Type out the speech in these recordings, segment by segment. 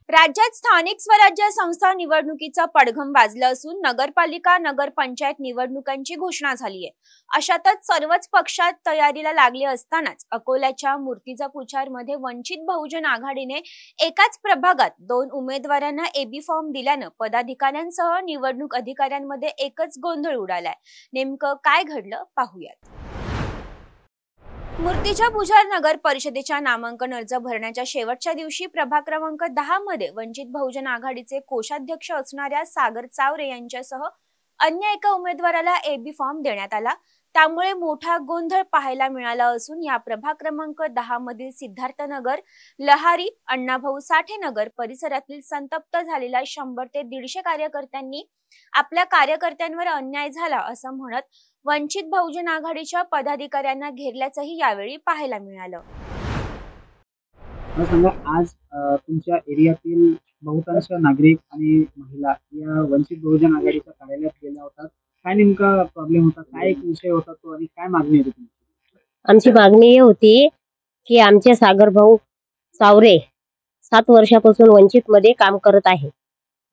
राज्यात स्थानिक स्वराज्य संस्था निवडणुकीचा पडघम वाजलं असून नगरपालिका नगरपंचायत निवडणुकांची घोषणा झाली आहे। अशातच सर्वच पक्षात तयारीला लागले असतानाच अकोल्याच्या मूर्तिजापूरमध्ये वंचित बहुजन आघाडीने एकाच प्रभागात 2 उमेदवारांना एबी फॉर्म दिल्यानं पदाधिकाऱ्यांसह निवडणूक अधिकाऱ्यांमध्ये एकच गोंधळ उडालाय। नेमकं काय घडलं पाहूयात। मूर्तिजापूर नगर परिषदेच्या नामांकन अर्ज भरण्याच्या शेवटच्या दिवशी प्रभाग क्रमांक 10 मध्ये वंचित बहुजन आघाडीचे कोषाध्यक्ष असणाऱ्या सागर चावरे यांच्यासह अन्य एका उमेदवाराला एबी फॉर्म देण्यात आला। त्यामुळे मोठा गोंधळ पाहायला मिळाला असून या प्रभाग क्रमांक 10 मधील सिद्धार्थनगर, लहारी, अण्णाभाऊ साठे नगर परिसरातील संतप्त झालेल्या 100 ते 150 कार्यकर्त्यांनी आपल्या कार्यकर्त्यांवर अन्याय झाला असं म्हणत वंचित बहुजन आघाडीच्या पदाधिकाऱ्यांना घेरल्याचंही यावेळी पाहायला मिळालं। आज तुमच्या एरियातील बहुतांश नागरिक आणि महिला या वंचित बहुजन आघाडीच्या कार्यालयात गेल्या होत्या। काय नेमका प्रॉब्लेम होता, काय एक विषय होता तो आणि काय मागणी होती तुमची? आमची मागणी ही होती की आमचे सागर भाऊ चावरे 7 वर्षापासून वंचित मध्ये काम करत आहे,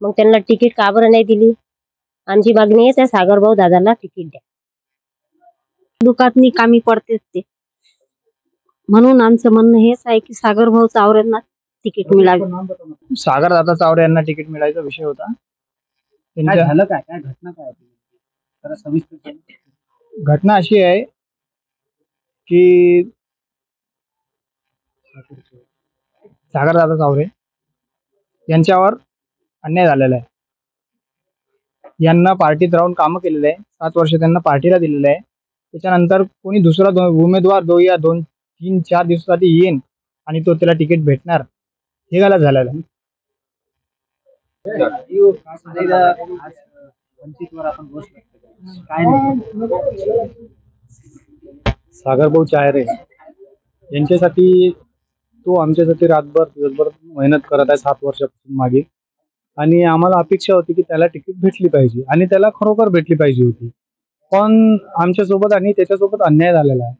मग त्यांना तिकीट का बरं नाही दिली? आमची मागणी आहे त्या सागर भाऊ दादांना तिकीट द्या। दुकातनी कामी पडते ते, म्हणून आमचं म्हणणं हेच आहे की सागर भाऊ चावरेंना तिकीट मिळावे। सागर दादा चावरे यांना तिकीट मिळायचा विषय होता। काय झालं, काय काय घटना काय होती जरा सविस्तर? घटना अशी आहे की सागर दादा चावरे यांच्यावर अन्याय झालेला आहे। यांना पार्टीत राहून काम केलेलं आहे, 7 वर्ष त्यांना पार्टीला दिलेलं आहे। त्याच्यानंतर कोणी दुसरा उमेदवार 2-3-4 दिवसासाठी येईन आणि तो त्याला तिकीट भेटणार, हे गलत झालेलं आहे। सागर भाऊ चावरे यांच्यासाठी तो आमच्यासाठी रातभर दिवसभर मेहनत करत आहे 7 वर्षापासून मागे, आणि आम्हाला अपेक्षा होती की त्याला तिकीट भेटली पाहिजे आणि त्याला खरोखर भेटली पाहिजे होती, पण आमच्यासोबत आणि त्याच्यासोबत अन्याय झालेला आहे।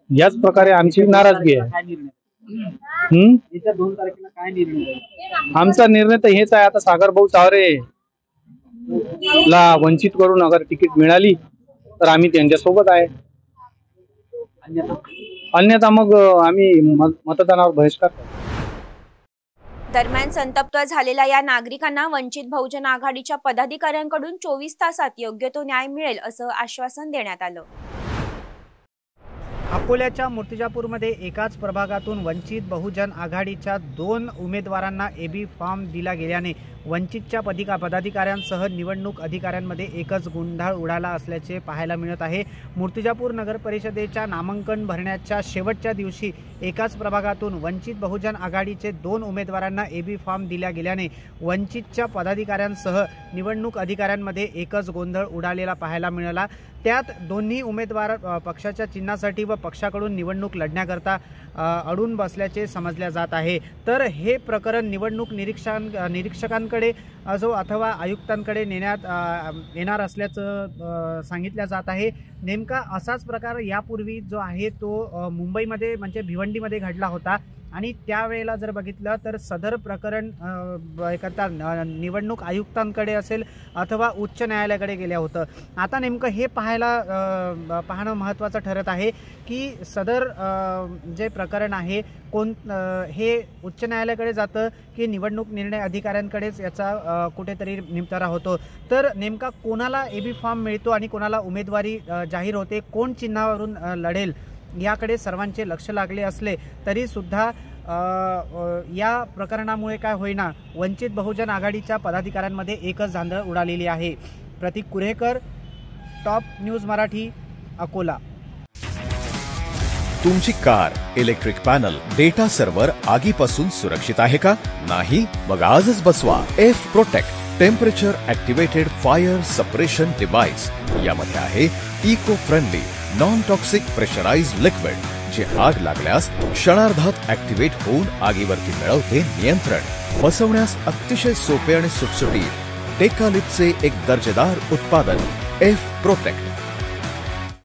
याच प्रकारे आमची नाराजगी आहे। 2 तारखेला काय निर्णय? आमचा निर्णय तर हेच आहे, आता सागर भाऊ चावरे ला वंचित करून अगर तिकीट मिळाली तर आम्ही त्यांच्यासोबत आहे, अन्यथा मग आम्ही मतदानावर बहिष्कार करू। दरम्यान संतप्त झालेल्या या नागरिकांना वंचित बहुजन आघाडीच्या पदाधिकाऱ्यांकडून 24 तासात योग्य तो न्याय मिळेल असं आश्वासन देण्यात आलं। अकोल्याच्या मूर्तिजापूरमध्ये एकाच प्रभागातून वंचित बहुजन आघाडीच्या 2 उमेदवारांना एबी फॉर्म दिला गेल्याने वंचितच्या पदाधिकाऱ्यांसह निवडणूक अधिकाऱ्यांमध्ये एकच गोंधळ उडाला असल्याचे पाहायला मिळत आहे। मूर्तिजापूर नगर परिषदेच्या नामांकन भरण्याच्या शेवटच्या दिवशी एकाच प्रभागातून वंचित बहुजन आघाडीचे 2 उमेदवारांना एबी फॉर्म दिला गेल्याने वंचितच्या पदाधिकाऱ्यांसह निवडणूक अधिकाऱ्यांमध्ये एकच गोंधळ उडालेला पाहायला मिळाला। त्यात दोन्ही उमेदवार पक्षाच्या चिन्हासाठी व पक्षाकडून निवडणूक लढण्याकरता अडून बसल्याचे समजल्या जात आहे। तर हे प्रकरण निवडणूक निरीक्षकांकडे असो अथवा आयुक्तांकडे नेण्यात येणार असल्याचं सांगितलं जात आहे। नेमका असाच प्रकार यापूर्वी जो आहे तो मुंबईमध्ये म्हणजे भिवंडीमध्ये घडला होता, आणि त्यावेळेला जर बघितलं तर सदर प्रकरण करता निवडणूक आयुक्तांकडे असेल अथवा उच्च न्यायालयाकडे गेलं होतं। आता नेमकं हे पाहणं महत्त्वाचं ठरत आहे की सदर जे प्रकरण आहे हे उच्च न्यायालयाकडे जातं की निवडणूक निर्णय अधिकाऱ्यांकडेच याचा कुठेतरी निपटारा होतो। तर नेमका कोणाला एबी फॉर्म मिळतो आणि कोणाला उमेदवारी जाहीर होते, कोण चिन्हावरून लढेल याकडे सर्वांचे लक्ष लागले असले तरी सुद्धा या प्रकरणामुळे काय होईना वंचित बहुजन आघाडीच्या पदाधिकाऱ्यांमध्ये एकच धांदळ उडालेली आहे। Pratik Kurekar, top news Marathi, Akola. तुमची car, electric panel, data server आगीपासून सुरक्षित आहे का? नाही? मग आजच बसवा F protect temperature activated fire suppression device. यामध्ये आहे eco friendly non toxic pressurised liquid, जे आग लागल्यास क्षणार्धात ऍक्टिव्हेट होऊन आगीवरती मिळवते नियंत्रण। बसवण्यास अतिशय सोपे आणि सुटसुटीत टेकालिपचे एक दर्जेदार उत्पादन एफ प्रोटेक्ट।